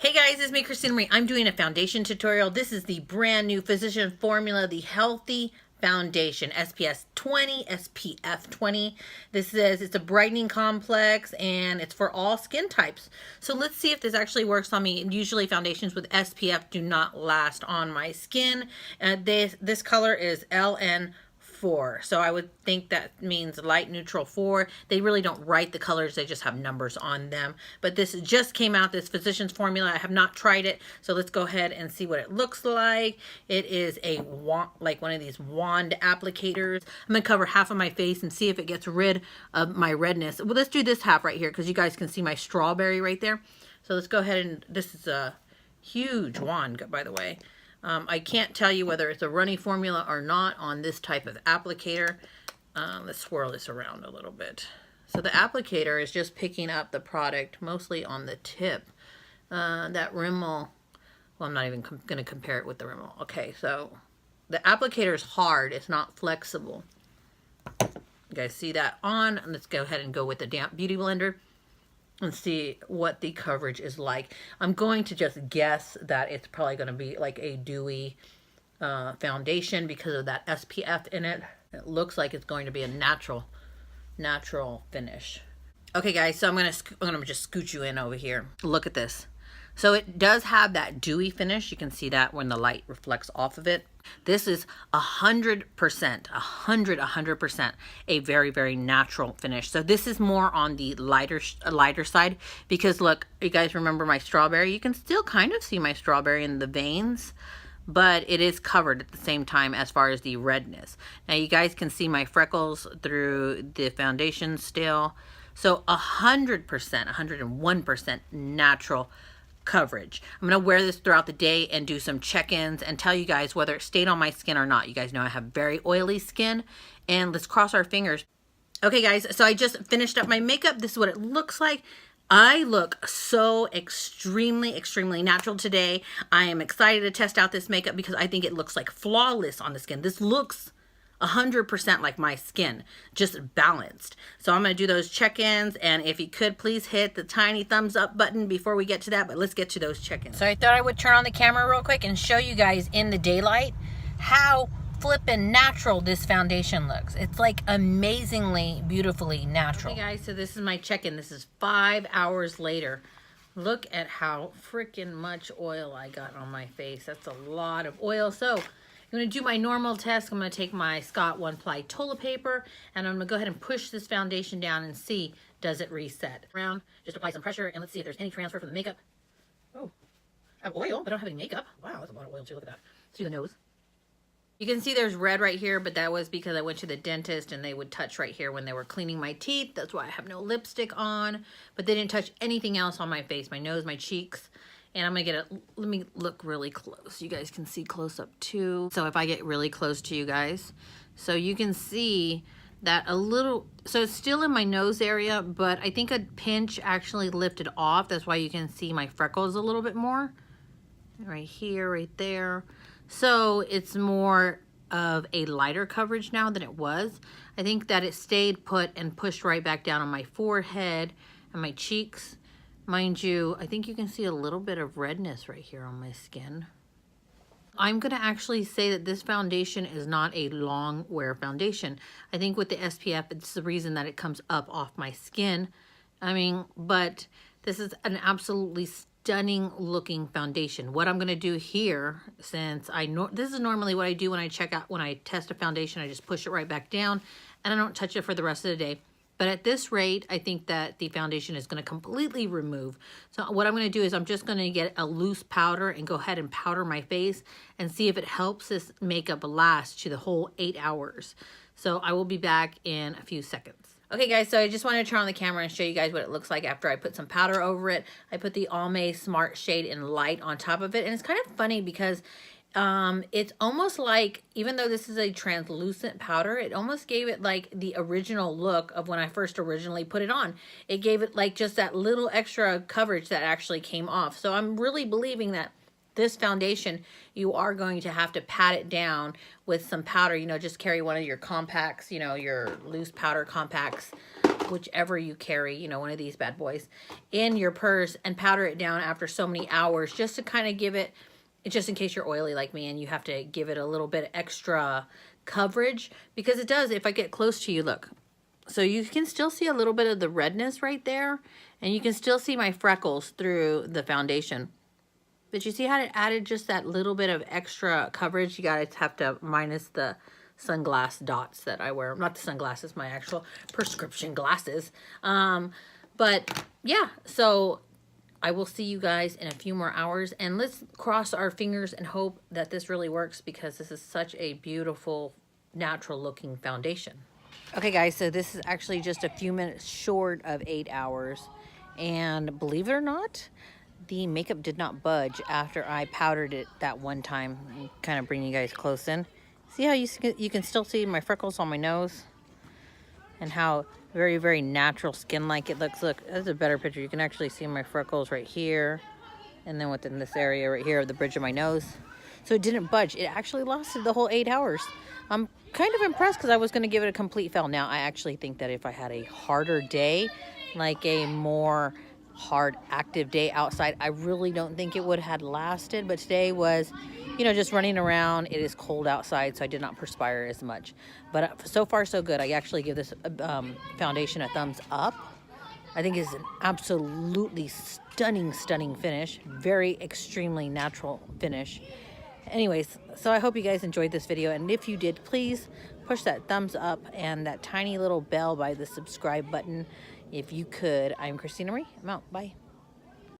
Hey guys, it's me, Christina Marie. I'm doing a foundation tutorial. This is the brand new Physician Formula, the Healthy Foundation, SPF 20. This says it's a brightening complex and it's for all skin types. So let's see if this actually works on me. Usually foundations with SPF do not last on my skin. This color is LN4. So I would think that means light neutral 4. They really don't write the colors, they just have numbers on them. But this just came out, this Physician's Formula. I have not tried it, so let's go ahead and see what it looks like. It is a wand, like one of these wand applicators. I'm gonna cover half of my face and see if it gets rid of my redness. Well, let's do this half right here because you guys can see my strawberry right there. So let's go ahead and, this is a huge wand, by the way. I can't tell you whether it's a runny formula or not on this type of applicator. Let's swirl this around a little bit. So the applicator is just picking up the product mostly on the tip. That Rimmel, well, I'm not even going to compare it with the Rimmel. Okay, so the applicator is hard. It's not flexible. You guys see that on? And let's go ahead and go with the damp beauty blender and see what the coverage is like. I'm going to just guess that it's probably going to be like a dewy foundation because of that SPF in it. It looks like it's going to be a natural finish. Okay guys, so I'm gonna just scoot you in over here. Look at this. So it does have that dewy finish. You can see that when the light reflects off of it. This is 100% a very, very natural finish. So this is more on the lighter side because look, you guys remember my strawberry? You can still kind of see my strawberry in the veins, but it is covered at the same time as far as the redness. Now you guys can see my freckles through the foundation still. So 101% natural coverage. I'm going to wear this throughout the day and do some check-ins and tell you guys whether it stayed on my skin or not. You guys know I have very oily skin, and let's cross our fingers. Okay guys, so I just finished up my makeup. This is what it looks like. I look so extremely natural today. I am excited to test out this makeup because I think it looks like flawless on the skin. This looks 100% like my skin, just balanced. So I'm going to do those check-ins, and if you could please hit the tiny thumbs up button before we get to that, but let's get to those check-ins. So I thought I would turn on the camera real quick and show you guys in the daylight how flippin' natural this foundation looks. It's like amazingly beautifully natural. Okay guys, so this is my check-in. This is 5 hours later. Look at how freaking much oil I got on my face. That's a lot of oil. So I'm going to do my normal test. I'm going to take my Scott 1-ply toilet paper and I'm going to go ahead and push this foundation down and see, does it reset? Around, just apply some pressure and let's see if there's any transfer from the makeup. Oh, I have oil, but I don't have any makeup. Wow, that's a lot of oil too. Look at that. Let's do the nose. You can see there's red right here, but that was because I went to the dentist and they would touch right here when they were cleaning my teeth. That's why I have no lipstick on, but they didn't touch anything else on my face, my nose, my cheeks. And I'm gonna get let me look really close. You guys can see close up too. So if I get really close to you guys, so you can see that a little, so it's still in my nose area, but I think a pinch actually lifted off. That's why you can see my freckles a little bit more. Right here, right there. So it's more of a lighter coverage now than it was. I think that it stayed put and pushed right back down on my forehead and my cheeks. Mind you, I think you can see a little bit of redness right here on my skin. I'm going to actually say that this foundation is not a long wear foundation. I think with the SPF, it's the reason that it comes up off my skin. I mean, but this is an absolutely stunning looking foundation. What I'm going to do here, since this is normally what I do when I test a foundation, I just push it right back down and I don't touch it for the rest of the day. But at this rate, I think that the foundation is going to completely remove. So what I'm going to do is I'm just going to get a loose powder and go ahead and powder my face and see if it helps this makeup last to the whole 8 hours. So I will be back in a few seconds. Okay guys, so I just wanted to turn on the camera and show you guys what it looks like after I put some powder over it. I put the Almay Smart Shade in Light on top of it. And it's kind of funny because it's almost like, even though this is a translucent powder, it almost gave it like the original look of when I first originally put it on. It gave it like just that little extra coverage that actually came off. So I'm really believing that this foundation, you are going to have to pat it down with some powder. You know, just carry one of your compacts, you know, your loose powder compacts whichever you carry, you know, one of these bad boys, in your purse and powder it down after so many hours, just to kind of give it, just in case you're oily like me and you have to give it a little bit extra coverage, because it does. If I get close to you, look, so you can still see a little bit of the redness right there, and you can still see my freckles through the foundation. But you see how it added just that little bit of extra coverage? You gotta have to minus the sunglass dots that I wear. Not the sunglasses, my actual prescription glasses. But yeah, so I will see you guys in a few more hours, and let's cross our fingers and hope that this really works, because this is such a beautiful, natural looking foundation. Okay guys, so this is actually just a few minutes short of 8 hours, and believe it or not, the makeup did not budge after I powdered it that one time. Kind of bring you guys close in. See how you can still see my freckles on my nose, and how very, very natural skin-like it looks. Look, that's a better picture. You can actually see my freckles right here, and then within this area right here, the bridge of my nose. So it didn't budge. It actually lasted the whole 8 hours. I'm kind of impressed, because I was going to give it a complete fail. Now, I actually think that if I had a harder day, like a more hard active day outside, I really don't think it would have lasted. But today was, you know, just running around. It is cold outside, so I did not perspire as much. But so far so good. I actually give this foundation a thumbs up. I think it's an absolutely stunning finish. Very extremely natural finish. Anyways, so I hope you guys enjoyed this video, and if you did, please push that thumbs up and that tiny little bell by the subscribe button if you could. I'm Christina Marie. I'm out. Bye.